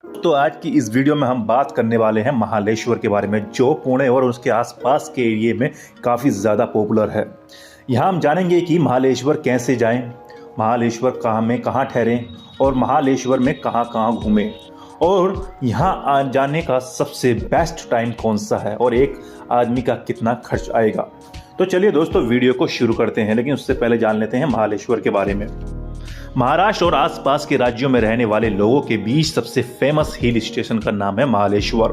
तो आज की इस वीडियो में हम बात करने वाले हैं महालेश्वर के बारे में, जो पुणे और उसके आसपास के एरिए में काफ़ी ज़्यादा पॉपुलर है। यहाँ हम जानेंगे कि महालेश्वर कैसे जाएं, महालेश्वर कहाँ ठहरें और महालेश्वर में कहाँ घूमें, और यहाँ जाने का सबसे बेस्ट टाइम कौन सा है और एक आदमी का कितना खर्च आएगा। तो चलिए दोस्तों, वीडियो को शुरू करते हैं, लेकिन उससे पहले जान लेते हैं महालेश्वर के बारे में। महाराष्ट्र और आसपास के राज्यों में रहने वाले लोगों के बीच सबसे फेमस हिल स्टेशन का नाम है महालेश्वर।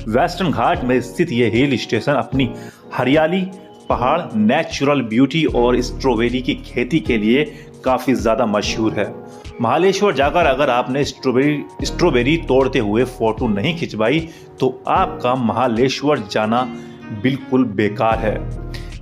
वेस्टर्न घाट में स्थित यह हिल स्टेशन अपनी हरियाली, पहाड़, नेचुरल ब्यूटी और स्ट्रॉबेरी की खेती के लिए काफ़ी ज़्यादा मशहूर है। महालेश्वर जाकर अगर आपने स्ट्रॉबेरी तोड़ते हुए फोटो नहीं खिंचवाई तो आपका महालेश्वर जाना बिल्कुल बेकार है।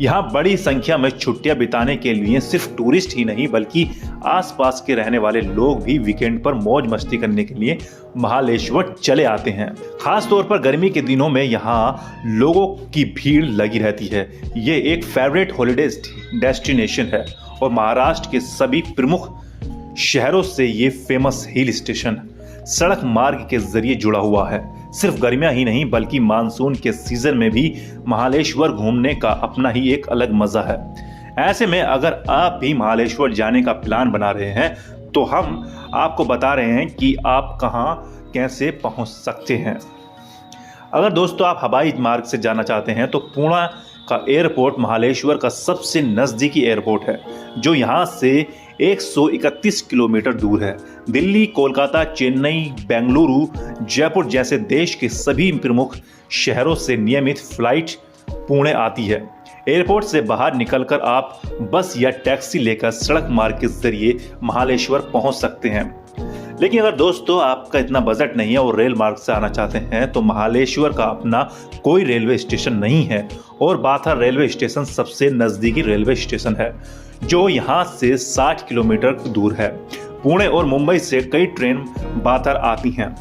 यहाँ बड़ी संख्या में छुट्टियां बिताने के लिए सिर्फ टूरिस्ट ही नहीं बल्कि आसपास के रहने वाले लोग भी वीकेंड पर मौज मस्ती करने के लिए महालेश्वर चले आते हैं। खास तौर पर गर्मी के दिनों में यहाँ लोगों की भीड़ लगी रहती है। ये एक फेवरेट हॉलिडे डेस्टिनेशन है और महाराष्ट्र के सभी प्रमुख शहरों से ये फेमस हिल स्टेशन सड़क मार्ग के जरिए जुड़ा हुआ है। सिर्फ गर्मियां ही नहीं बल्कि मानसून के सीजन में भी महालेश्वर घूमने का अपना ही एक अलग मजा है। ऐसे में अगर आप भी महालेश्वर जाने का प्लान बना रहे हैं तो हम आपको बता रहे हैं कि आप कहां कैसे पहुंच सकते हैं। अगर दोस्तों आप हवाई मार्ग से जाना चाहते हैं तो पुणे का एयरपोर्ट महालेश्वर का सबसे नज़दीकी एयरपोर्ट है, जो यहाँ से 131 किलोमीटर दूर है। दिल्ली, कोलकाता, चेन्नई, बेंगलुरु, जयपुर जैसे देश के सभी प्रमुख शहरों से नियमित फ्लाइट पुणे आती है। एयरपोर्ट से बाहर निकलकर आप बस या टैक्सी लेकर सड़क मार्ग के जरिए महालेश्वर पहुंच सकते हैं। लेकिन अगर दोस्तों आपका इतना बजट नहीं है और रेल मार्ग से आना चाहते हैं तो महालेश्वर का अपना कोई रेलवे स्टेशन नहीं है और बाथर रेलवे स्टेशन सबसे नज़दीकी रेलवे स्टेशन है, जो यहाँ से 60 किलोमीटर दूर है। पुणे और मुंबई से कई ट्रेन बाथर आती हैं।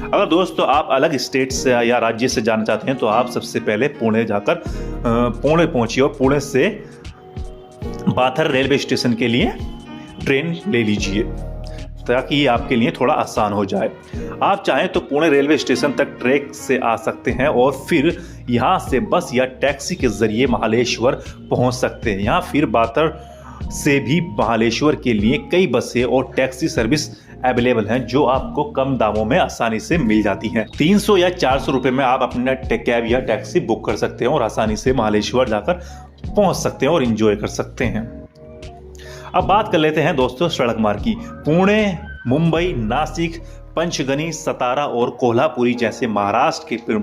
अगर दोस्तों आप अलग स्टेट से या राज्य से जाना चाहते हैं तो आप सबसे पहले पुणे जाकर पुणे पहुंचिए और पुणे से बाथर रेलवे स्टेशन के लिए ट्रेन ले लीजिए ताकि ये आपके लिए थोड़ा आसान हो जाए। आप चाहें तो पुणे रेलवे स्टेशन तक ट्रेन से आ सकते हैं और फिर यहाँ से बस या टैक्सी के जरिए महालेश्वर पहुँच सकते हैं। यहाँ फिर बाथर से भी महालेश्वर के लिए कई बसें और टैक्सी सर्विस अवेलेबल हैं, जो आपको कम दामों में आसानी से मिल जाती हैं। 300 या 400 रुपए में आप अपना कैब या टैक्सी बुक कर सकते हैं और आसानी से महालेश्वर जाकर पहुंच सकते हैं और एंजॉय कर सकते हैं। अब बात कर लेते हैं दोस्तों सड़क मार्ग की। पुणे, मुंबई, नासिक, पंचगनी, सतारा और कोल्हापुरी जैसे महाराष्ट्र के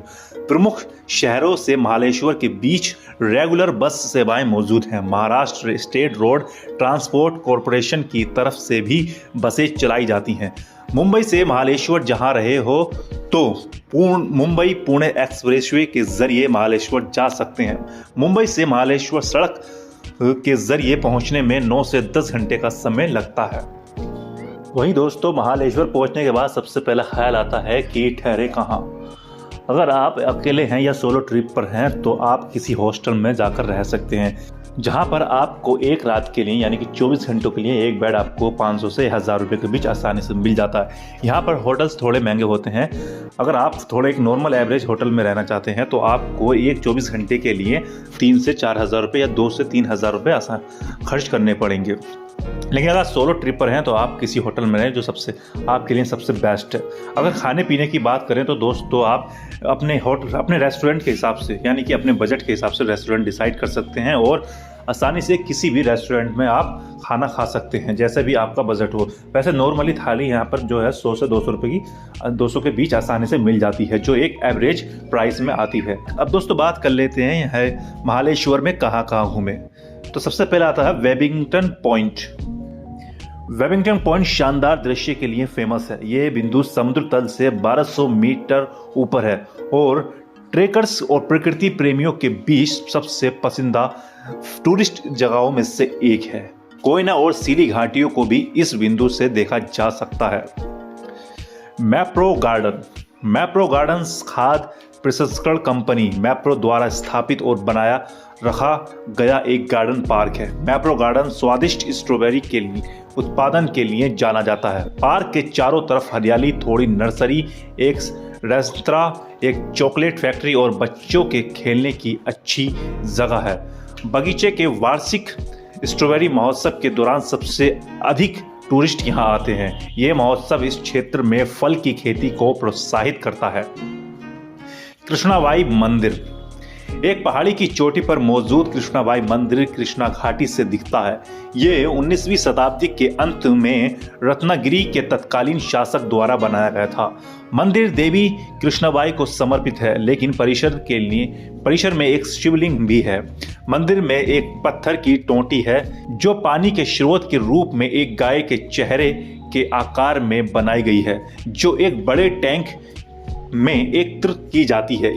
प्रमुख शहरों से महालेश्वर के बीच रेगुलर बस सेवाएं मौजूद हैं। Maharashtra state road transport corporation की तरफ से भी बसें चलाई जाती हैं। मुंबई से महालेश्वर जहां रहे हो तो मुंबई पुणे एक्सप्रेसवे के जरिए महालेश्वर जा सकते हैं। मुंबई से महालेश्वर सड़क के जरिए पहुंचने में 9 से 10 घंटे का समय लगता है। वहीं दोस्तों महालेश्वर पहुंचने के बाद सबसे पहला ख्याल आता है कि ठहरे कहाँ। अगर आप अकेले हैं या सोलो ट्रिप पर हैं तो आप किसी हॉस्टल में जाकर रह सकते हैं, जहां पर आपको एक रात के लिए यानी कि 24 घंटों के लिए एक बेड आपको 500 से 1000 रुपये के बीच आसानी से मिल जाता है। यहाँ पर होटल्स थोड़े महंगे होते हैं। अगर आप थोड़े एक नॉर्मल एवरेज होटल में रहना चाहते हैं तो आपको एक 24 घंटे के लिए 3 से 4 हज़ार रुपये या 2 से 3 हज़ार रुपये आसान खर्च करने पड़ेंगे। लेकिन अगर सोलो ट्रिप पर हैं तो आप किसी होटल में रहें जो सबसे आपके लिए सबसे बेस्ट है। अगर खाने पीने की बात करें तो दोस्तों आप अपने रेस्टोरेंट के हिसाब से यानी कि अपने बजट के हिसाब से रेस्टोरेंट डिसाइड कर सकते हैं और आसानी से किसी भी रेस्टोरेंट में आप खाना खा सकते हैं जैसे भी आपका बजट हो। वैसे नॉर्मली थाली यहाँ पर जो है 100 से 200 रुपये की 200 के बीच आसानी से मिल जाती है, जो एक एवरेज प्राइस में आती है। अब दोस्तों बात कर लेते हैं महालेश्वर में कहाँ घूमें। तो सबसे पहला आता है वेबिंगटन पॉइंट। वेबिंगटन पॉइंट शानदार दृश्य के लिए फेमस है। ये बिंदु समुद्र तल से 1200 मीटर ऊपर है और ट्रेकर्स और प्रकृति प्रेमियों के बीच सबसे पसंदीदा टूरिस्ट जगहों में से एक है। कोयना और सीली घाटियों को भी इस बिंदु से देखा जा सकता है। मैप्रो गार्डन। मैप्रो गार्डन्स खाद्य प्रसंस्करण कंपनी मैप्रो द्वारा स्थापित और बनाया रखा गया एक गार्डन पार्क है। मैप्रो गार्डन स्वादिष्ट स्ट्रॉबेरी के लिए उत्पादन के लिए जाना जाता है। पार्क के चारों तरफ हरियाली, थोड़ी नर्सरी, एक रेस्तरां, एक चॉकलेट फैक्ट्री और बच्चों के खेलने की अच्छी जगह है। बगीचे के वार्षिक स्ट्रॉबेरी महोत्सव के दौरान सबसे अधिक टूरिस्ट यहाँ आते हैं। ये महोत्सव इस क्षेत्र में फल की खेती को प्रोत्साहित करता है। कृष्णाबाई मंदिर। एक पहाड़ी की चोटी पर मौजूद कृष्णाबाई मंदिर कृष्णा घाटी से दिखता है। ये 19वीं शताब्दी के अंत में रत्नागिरी के तत्कालीन शासक द्वारा बनाया गया था। मंदिर देवी कृष्णाबाई को समर्पित है, लेकिन परिसर में एक शिवलिंग भी है। मंदिर में एक पत्थर की टोंटी है जो पानी के स्रोत के रूप में एक गाय के चेहरे के आकार में बनाई गई है, जो एक बड़े टैंक में एकत्रित की जाती है।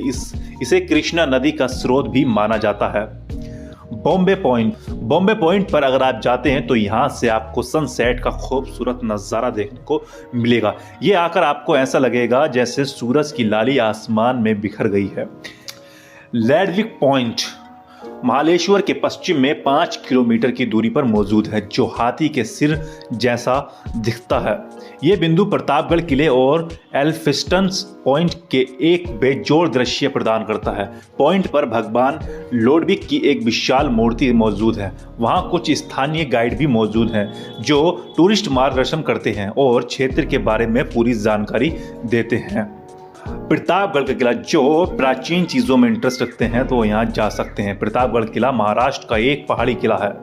इसे कृष्णा नदी का स्रोत भी माना जाता है। बॉम्बे पॉइंट पर अगर आप जाते हैं तो यहाँ से आपको सनसेट का खूबसूरत नज़ारा देखने को मिलेगा। ये आकर आपको ऐसा लगेगा जैसे सूरज की लाली आसमान में बिखर गई है। लैडविक पॉइंट महालेश्वर के पश्चिम में 5 किलोमीटर की दूरी पर मौजूद है, जो हाथी के सिर जैसा दिखता है। ये बिंदु प्रतापगढ़ किले और एल्फिंस्टन पॉइंट के एक बेजोड़ दृश्य प्रदान करता है। पॉइंट पर भगवान लोडविक की एक विशाल मूर्ति मौजूद है। वहाँ कुछ स्थानीय गाइड भी मौजूद हैं जो टूरिस्ट मार्गदर्शन करते हैं और क्षेत्र के बारे में पूरी जानकारी देते हैं। प्रतापगढ़ का किला, जो प्राचीन चीज़ों में इंटरेस्ट रखते हैं तो यहाँ जा सकते हैं। प्रतापगढ़ किला महाराष्ट्र का एक पहाड़ी किला है।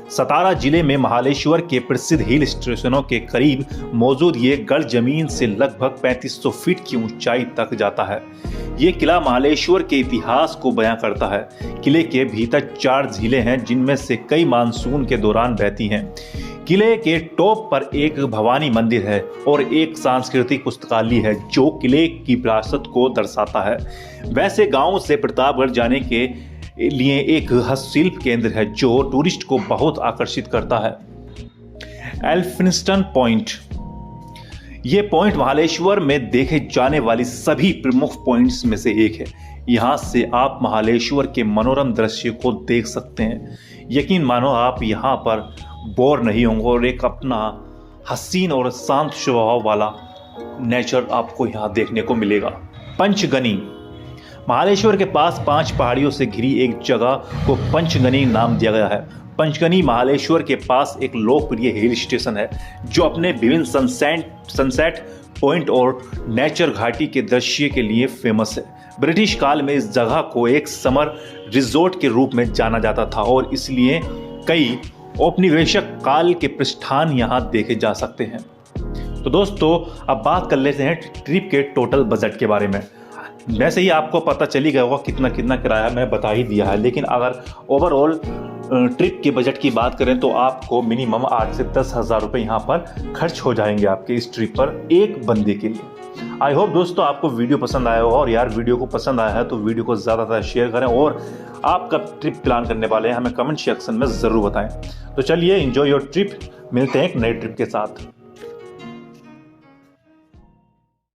सतारा जिले में महालेश्वर के प्रसिद्ध हिल स्टेशनों के करीब मौजूद ये गढ़ जमीन से लगभग 3500 फीट की ऊंचाई तक जाता है। ये किला महालेश्वर के इतिहास को बयां करता है। किले के भीतर 4 झीलें हैं, जिनमें से कई मानसून के दौरान बहती हैं। किले के टॉप पर एक भवानी मंदिर है और एक सांस्कृतिक पुस्तकालय है जो किले की विरासत को दर्शाता है। वैसे गांव से प्रतापगढ़ जाने के लिए एक हस्तशिल्प केंद्र है जो टूरिस्ट को बहुत आकर्षित करता है। एल्फिंस्टन पॉइंट। ये पॉइंट महालेश्वर में देखे जाने वाली सभी प्रमुख पॉइंट्स में से एक है। यहाँ से आप महालेश्वर के मनोरम दृश्य को देख सकते हैं। यकीन मानो आप यहाँ पर बोर नहीं होंगे और एक अपना हसीन और शांत स्वभाव वाला नेचर आपको यहाँ देखने को मिलेगा। पंचगनी। महालेश्वर के पास 5 पहाड़ियों से घिरी एक जगह को पंचगनी नाम दिया गया है। पंचगनी महालेश्वर के पास एक लोकप्रिय हिल स्टेशन है जो अपने विभिन्न सनसेट पॉइंट और नेचर घाटी के दृश्य के लिए फेमस है। ब्रिटिश काल में इस जगह को एक समर रिजॉर्ट के रूप में जाना जाता था और इसलिए कई औपनिवेशिक काल के प्रतिष्ठान यहाँ देखे जा सकते हैं। तो दोस्तों, अब बात कर लेते हैं ट्रिप के टोटल बजट के बारे में। वैसे ही आपको पता चली गया होगा कितना किराया मैं बता ही दिया है, लेकिन अगर ओवरऑल ट्रिप के बजट की बात करें तो आपको मिनिमम 8 से 10 हज़ार रुपये यहाँ पर खर्च हो जाएंगे आपके इस ट्रिप पर एक बंदे के लिए। आई होप दोस्तों आपको वीडियो पसंद आया होगा, और यार वीडियो को पसंद आया है तो वीडियो को ज़्यादा शेयर करें और आप कब ट्रिप प्लान करने वाले हैं हमें कमेंट सेक्शन में ज़रूर बताएं। तो चलिए, एंजॉय योर ट्रिप। मिलते हैं एक नए ट्रिप के साथ।